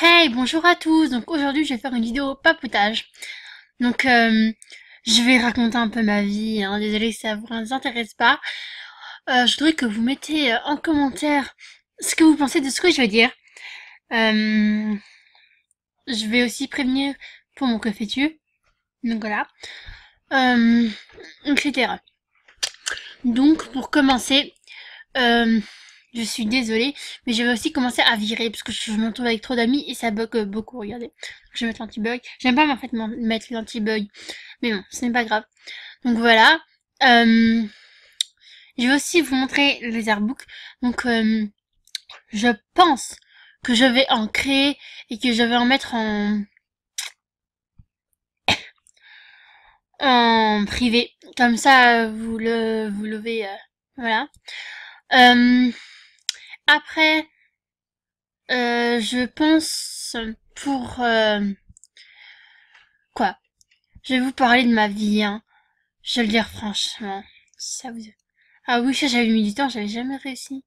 Hey, bonjour à tous. Donc aujourd'hui, je vais faire une vidéo papotage. Donc je vais raconter un peu ma vie, hein. Désolée si ça vous intéresse pas. Je voudrais que vous mettez en commentaire ce que vous pensez de ce que je vais dire. Euh, je vais aussi prévenir pour mon que fais-tu. Donc voilà. Euh, etc. Donc pour commencer, euh, je suis désolée, mais je vais aussi commencer à virer parce que je m'entoure avec trop d'amis et ça bug beaucoup. Regardez, je vais mettre l'anti-bug. J'aime pas en fait mettre l'anti-bug, mais bon, ce n'est pas grave. Donc voilà. Euh, je vais aussi vous montrer les artbooks. Donc je pense que je vais en créer et que je vais en mettre en privé. Comme ça, vous levez, voilà. Euh, après, je pense pour quoi? Je vais vous parler de ma vie, hein. Je vais le dire franchement. Si ça vous... Ah oui, ça j'avais mis du temps, j'avais jamais réussi.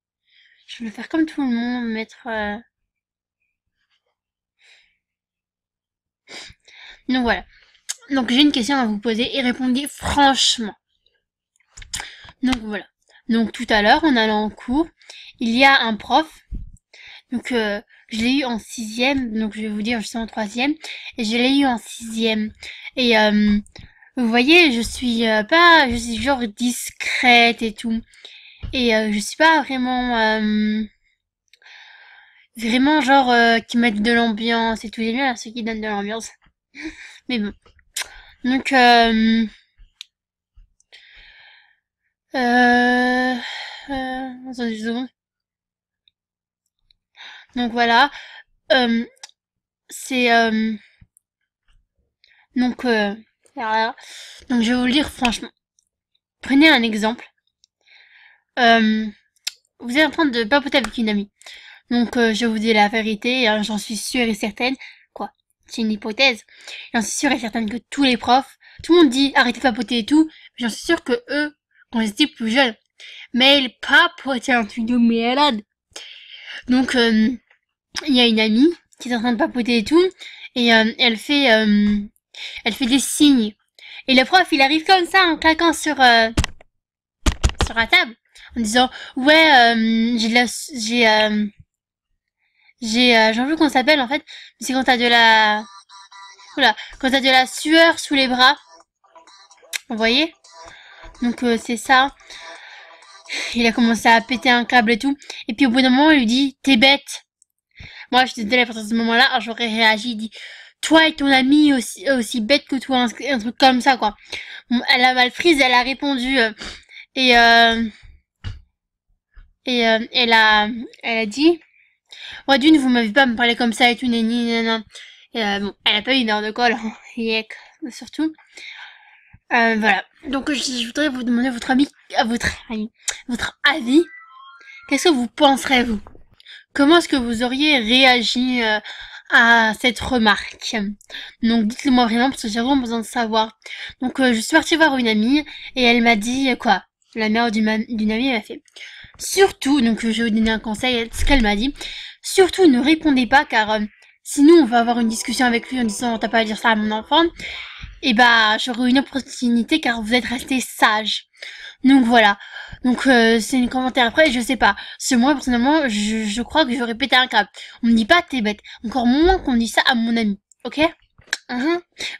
Je voulais faire comme tout le monde, mettre... Donc voilà. Donc j'ai une question à vous poser et répondez franchement. Donc voilà. Donc tout à l'heure, en allant en cours, il y a un prof. Donc je l'ai eu en sixième, donc je vais vous dire, je suis en troisième, et je l'ai eu en sixième. Et vous voyez, je suis genre discrète et tout. Et je suis pas vraiment genre qui mettent de l'ambiance et tout. J'aime bien ceux qui donnent de l'ambiance. Mais bon. Donc attendez une seconde. Donc voilà. Euh, c'est donc voilà. Donc je vais vous le dire franchement. Prenez un exemple. Euh, vous êtes en train de papoter avec une amie. Donc je vous dis la vérité, hein, j'en suis sûre et certaine. Quoi? C'est une hypothèse. J'en suis sûre et certaine que tous les profs, tout le monde dit arrêtez de papoter et tout, mais j'en suis sûre que eux, quand ils étaient plus jeunes, mais ils papotaient un truc de malade. Donc il y a une amie qui est en train de papoter et tout, et elle fait des signes. Et le prof, il arrive comme ça en claquant sur la table, en disant ouais, j'en veux qu'on s'appelle en fait, c'est quand t'as de la, voilà, quand t'as de la sueur sous les bras, vous voyez. Donc c'est ça. Il a commencé à péter un câble et tout, et puis au bout d'un moment, il lui dit t'es bête. Moi, je suis désolée, à partir de ce moment-là, j'aurais réagi, il dit toi et ton ami aussi bête que toi, un truc comme ça quoi. Bon, elle a mal prise, elle a répondu et elle a dit ouais, d'une, vous m'avez pas me parler comme ça et tout, nani, nanana. Et bon, elle a pas eu d'heure de colle, hein, yek, surtout. Voilà. Donc, je voudrais vous demander votre avis. Qu'est-ce que vous penserez, vous? Comment est-ce que vous auriez réagi à cette remarque? Donc, dites-le moi vraiment, parce que j'ai vraiment besoin de savoir. Donc, je suis partie voir une amie, et elle m'a dit, quoi? La mère d'une amie m'a fait. Surtout, donc je vais vous donner un conseil, ce qu'elle m'a dit. Surtout, ne répondez pas, car sinon, on va avoir une discussion avec lui en disant, t'as pas à dire ça à mon enfant. Et bah, j'aurai une opportunité, car vous êtes resté sage. Donc voilà. Donc c'est une commentaire après, je sais pas. C'est moi personnellement, je crois que j'aurais pété un câble. On me dit pas t'es bête. Encore moins qu'on dit ça à mon ami. Ok?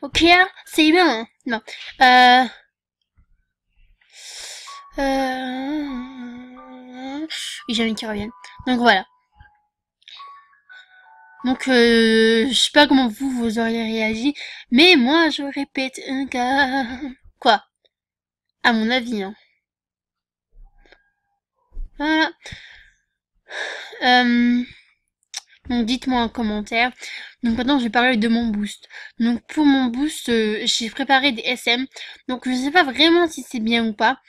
Ok, c'est bien. Hein. Non. Euh... Oui, j'ai envie qu'ils reviennent. Donc voilà. Donc je sais pas comment vous auriez réagi, mais moi je répète un câble. Quoi? À mon avis, hein. Voilà. Euh... Donc dites-moi en commentaire. Donc maintenant je vais parler de mon boost. Donc pour mon boost, j'ai préparé des SM. Donc je sais pas vraiment si c'est bien ou pas.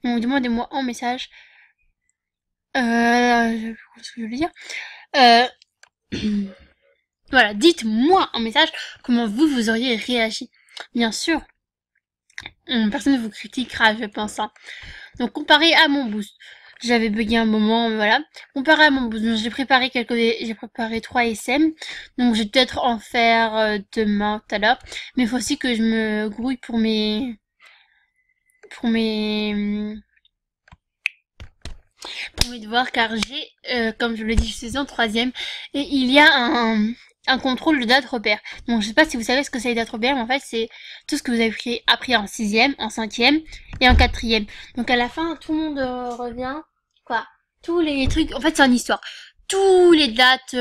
Donc demandez-moi en message. Ce que je veux dire. Euh, voilà, dites-moi en message comment vous auriez réagi. Bien sûr, personne ne vous critiquera, je pense. Hein. Donc comparé à mon boost, j'avais bugué un moment, voilà. Comparé à mon boost, donc j'ai préparé 3 SM. Donc je vais peut-être en faire demain, tout à l'heure. Mais il faut aussi que je me grouille pour mes devoirs, car comme je l'ai dit, je suis en troisième et il y a un contrôle de date repère. Donc je sais pas si vous savez ce que c'est les dates repères, mais en fait c'est tout ce que vous avez appris en sixième, en cinquième et en quatrième. Donc à la fin, tout le monde revient, quoi, tous les trucs, en fait c'est en histoire. Tous les dates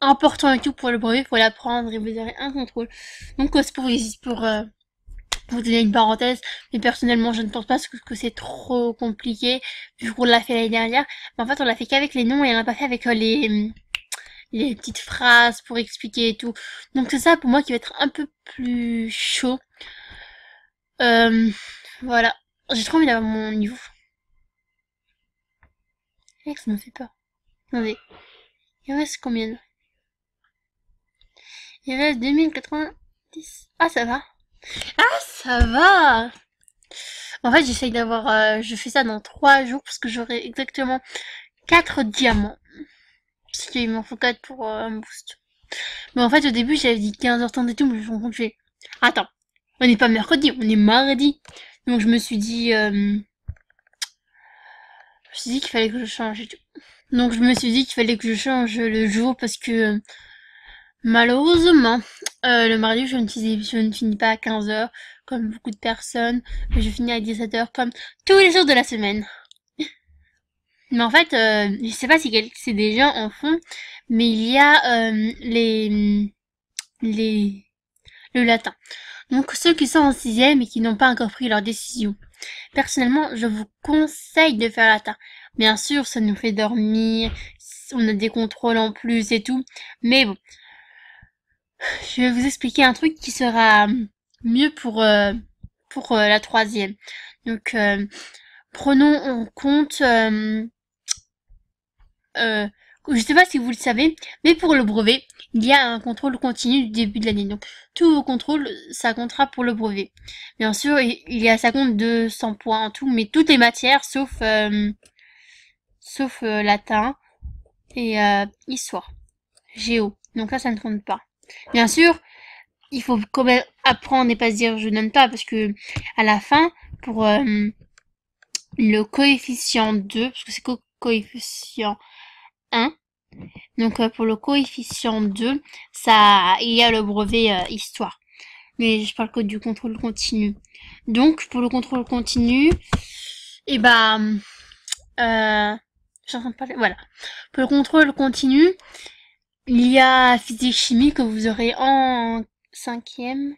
importants et tout pour le brevet, faut l'apprendre et vous aurez un contrôle. Donc c'est pour vous donner une parenthèse, mais personnellement, je ne pense pas que c'est trop compliqué, vu qu'on l'a fait l'année dernière. Mais en fait, on l'a fait qu'avec les noms et on l'a pas fait avec les petites phrases pour expliquer et tout. Donc c'est ça pour moi qui va être un peu plus chaud. Voilà. J'ai trop envie d'avoir mon niveau. Et ça me fait peur. Attendez. Il reste combien? Il reste 2090. Ah, ça va. Ah, ça va. En fait, j'essaye d'avoir... je fais ça dans 3 jours parce que j'aurai exactement 4 diamants. Parce qu'il m'en faut 4 pour un boost. Mais en fait, au début, j'avais dit 15h30 et tout, mais je me rends compte, attends, on n'est pas mercredi, on est mardi. Donc je me suis dit... qu'il fallait que je change et tout. Donc je me suis dit qu'il fallait que je change le jour parce que... malheureusement, le mardi, je ne finis pas à 15h, comme beaucoup de personnes. Je finis à 17h, comme tous les jours de la semaine. Mais en fait, je sais pas si c'est des gens en font, mais il y a le latin. Donc ceux qui sont en sixième et qui n'ont pas encore pris leur décision. Personnellement, je vous conseille de faire latin. Bien sûr, ça nous fait dormir, on a des contrôles en plus et tout. Mais bon, je vais vous expliquer un truc qui sera mieux pour la troisième. Donc, prenons en compte... je sais pas si vous le savez, mais pour le brevet, il y a un contrôle continu du début de l'année. Donc, tous vos contrôles, ça comptera pour le brevet. Bien sûr, ça compte 200 points en tout, mais toutes les matières, sauf latin et histoire, géo. Donc là, ça ne compte pas. Bien sûr, il faut quand même apprendre et pas se dire je donne pas, parce que à la fin, pour le coefficient 2, parce que c'est coefficient 1, donc pour le coefficient 2, il y a le brevet histoire. Mais je parle que du contrôle continu. Donc pour le contrôle continu, et je suis en train de parler, voilà. Pour le contrôle continu, il y a physique chimie que vous aurez en cinquième.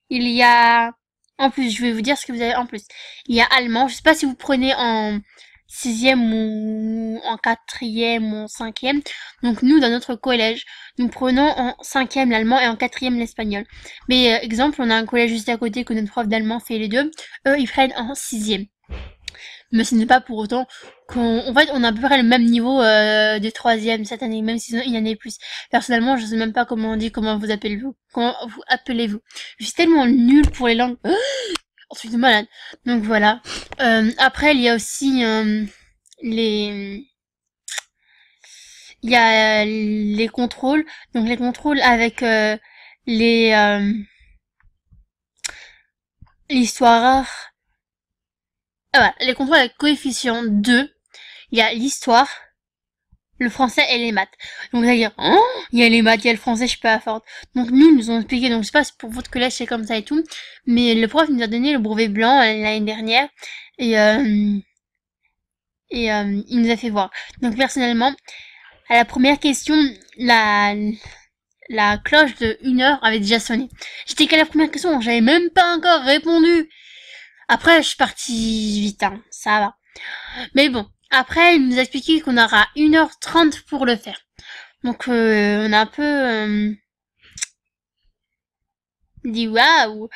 Il y a, en plus, je vais vous dire ce que vous avez en plus. Il y a allemand, je sais pas si vous prenez en sixième ou en quatrième ou en cinquième. Donc nous, dans notre collège, nous prenons en cinquième l'allemand et en quatrième l'espagnol. Mais exemple, on a un collège juste à côté que notre prof d'allemand fait les deux. Eux, ils prennent en sixième. Mais ce n'est pas pour autant en fait, on a à peu près le même niveau des troisièmes cette année, même s'il y en a plus. Personnellement, je sais même pas comment on dit, comment vous appelez-vous. Je suis tellement nulle pour les langues. Je suis malade. Donc voilà. Après, il y a aussi il y a les contrôles. Donc les contrôles avec l'histoire. Ah, voilà, les contrôles avec coefficient 2. Il y a l'histoire, le français et les maths. Donc vous allez dire, oh, il y a les maths, il y a le français, je suis pas forte. Donc nous ont expliqué, donc je sais pas si pour votre collège c'est comme ça et tout, mais le prof nous a donné le brevet blanc l'année dernière et il nous a fait voir. Donc personnellement, à la première question, la cloche de 1h avait déjà sonné. J'étais qu'à la première question, j'avais même pas encore répondu. Après, je suis partie vite, hein, ça va. Mais bon, après, il nous a expliqué qu'on aura 1h30 pour le faire. Donc, on a un peu dit waouh.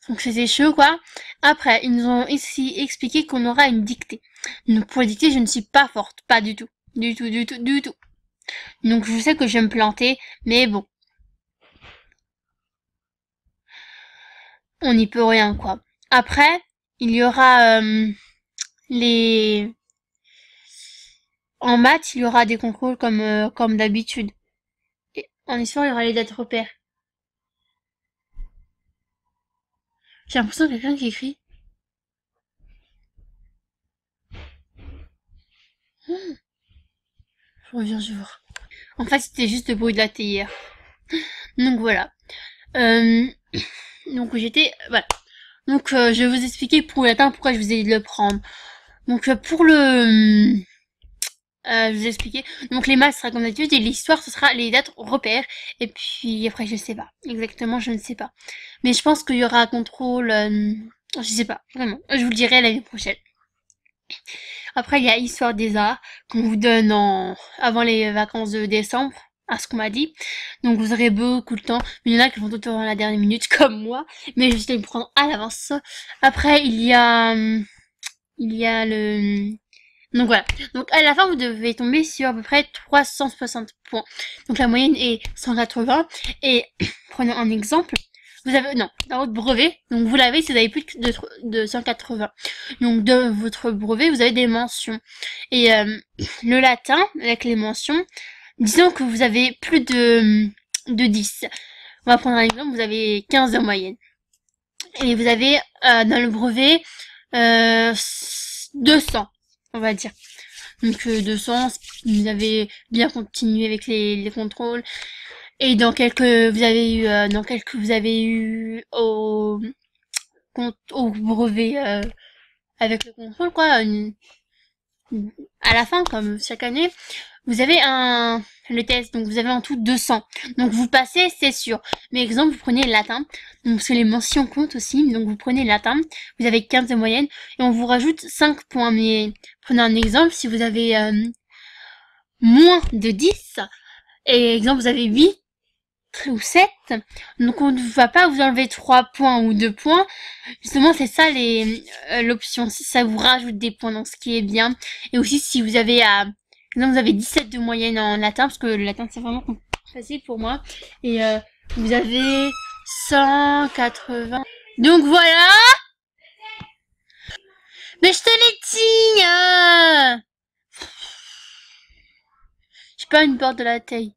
Donc, c'était chaud, quoi. Après, ils nous ont ici expliqué qu'on aura une dictée. Donc, pour la dictée, je ne suis pas forte. Pas du tout. Du tout, du tout, du tout. Donc, je sais que je vais me planter, mais bon. On n'y peut rien, quoi. Après, il y aura les... En maths, il y aura des contrôles comme d'habitude. Et en histoire, il y aura les dates repères. J'ai l'impression que quelqu'un qui écrit. Je reviens, je vois. En fait, c'était juste le bruit de la théière. Donc voilà. Euh, donc j'étais... Voilà. Donc je vais vous expliquer pour le latin pourquoi je vous ai dit de le prendre. Donc pour le... je vais vous expliquer. Donc les maths sera comme d'habitude et l'histoire ce sera les dates repères. Et puis après je sais pas. Exactement je ne sais pas. Mais je pense qu'il y aura un contrôle... je sais pas. Vraiment. Je vous le dirai l'année prochaine. Après il y a histoire des arts qu'on vous donne avant les vacances de décembre. À ce qu'on m'a dit. Donc vous aurez beaucoup de temps. Mais il y en a qui vont tout à la dernière minute comme moi. Mais je vais le prendre à l'avance. Après il y a le... Donc voilà. Donc à la fin, vous devez tomber sur à peu près 360 points. Donc la moyenne est 180. Et prenons un exemple. Vous avez, non, dans votre brevet, donc vous l'avez si vous avez plus de 180. Donc de votre brevet, vous avez des mentions. Et le latin, avec les mentions, disons que vous avez plus de 10. On va prendre un exemple, vous avez 15 en moyenne. Et vous avez dans le brevet 200, on va dire. Donc 200, vous avez bien continué avec les contrôles. Et dans quelques vous avez eu au brevet avec le contrôle quoi, à la fin comme chaque année, vous avez le test, donc vous avez en tout 200. Donc vous passez, c'est sûr. Mais exemple, vous prenez le latin, donc parce que les mentions comptent aussi, donc vous prenez le latin, vous avez 15 de moyenne, et on vous rajoute 5 points. Mais prenez un exemple, si vous avez moins de 10, et exemple vous avez 8 ou 7, donc on ne va pas vous enlever 3 points ou 2 points. Justement, c'est ça l'option, si ça vous rajoute des points, donc ce qui est bien. Et aussi si vous avez vous avez 17 de moyenne en latin, parce que le latin c'est vraiment facile pour moi. Et vous avez 180. Donc voilà. Mais je te l'ai dit j'ai pas une porte de la taille.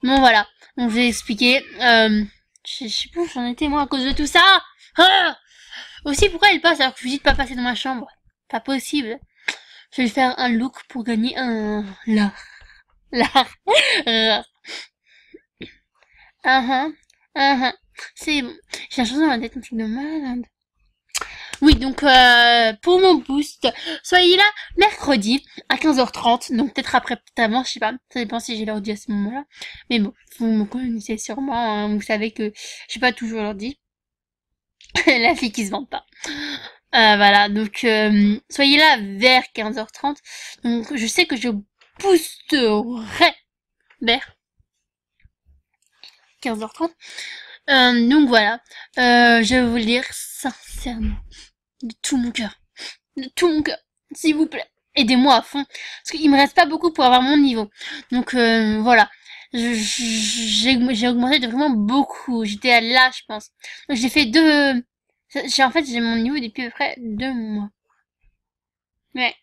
Bon voilà, donc je vais expliquer. Je sais pas où j'en étais moi à cause de tout ça. Ah aussi pourquoi elle passe alors que je lui dis de pas passer dans ma chambre. Pas possible. Je vais faire un look pour gagner un l'art. C'est bon. J'ai la chanson dans la tête, un truc de malade. Oui, donc pour mon boost, soyez là mercredi à 15h30, donc peut-être après, peut-être avant, je sais pas, ça dépend si j'ai l'ordi à ce moment-là. Mais bon, vous me connaissez sûrement, hein, vous savez que j'ai pas toujours l'ordi. La fille qui se vante pas. Voilà, donc soyez là vers 15h30. Donc je sais que je boosterai vers 15h30. Donc voilà, je vais vous le dire sincèrement, de tout mon cœur, s'il vous plaît, aidez-moi à fond, parce qu'il me reste pas beaucoup pour avoir mon niveau. Donc voilà, j'ai augmenté de vraiment beaucoup. J'étais à là, je pense. Donc j'ai fait j'ai mon niveau depuis à peu près 2 mois. Ouais.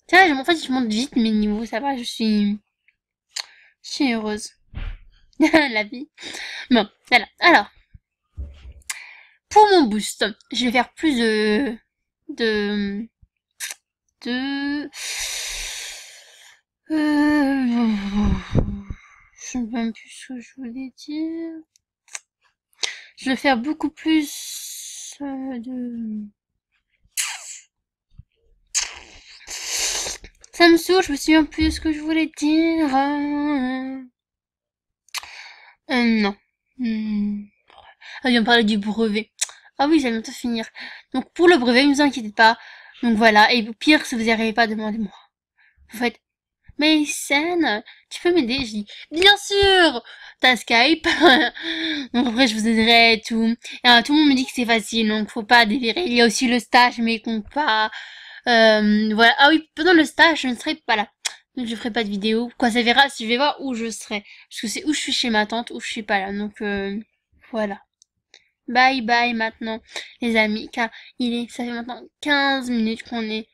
Ça, en fait, je monte vite mes niveaux, ça va, je suis heureuse. La vie. Bon, voilà. Alors, pour mon boost, je vais faire plus de, je ne sais même plus ce que je voulais dire. Je vais faire beaucoup plus de... Ça me saoule, je me souviens plus ce que je voulais dire. Non. Ah, on parlait du brevet. Ah oui, ça va bientôt finir. Donc pour le brevet, ne vous inquiétez pas. Donc voilà, et au pire, si vous n'y arrivez pas, demandez-moi. Vous faites, mais Sen, tu peux m'aider? Je dis, bien sûr, t'as Skype. Donc après, je vous aiderai et tout. Et tout le monde me dit que c'est facile, donc faut pas délirer. Il y a aussi le stage, mais il compte pas. Voilà. Ah oui, pendant le stage, je ne serai pas là. Donc je ferai pas de vidéo. Quoi, ça verra si je vais voir où je serai. Parce que c'est où je suis chez ma tante, où je suis pas là. Donc voilà. bye bye maintenant, les amis, car ça fait maintenant 15 minutes qu'on est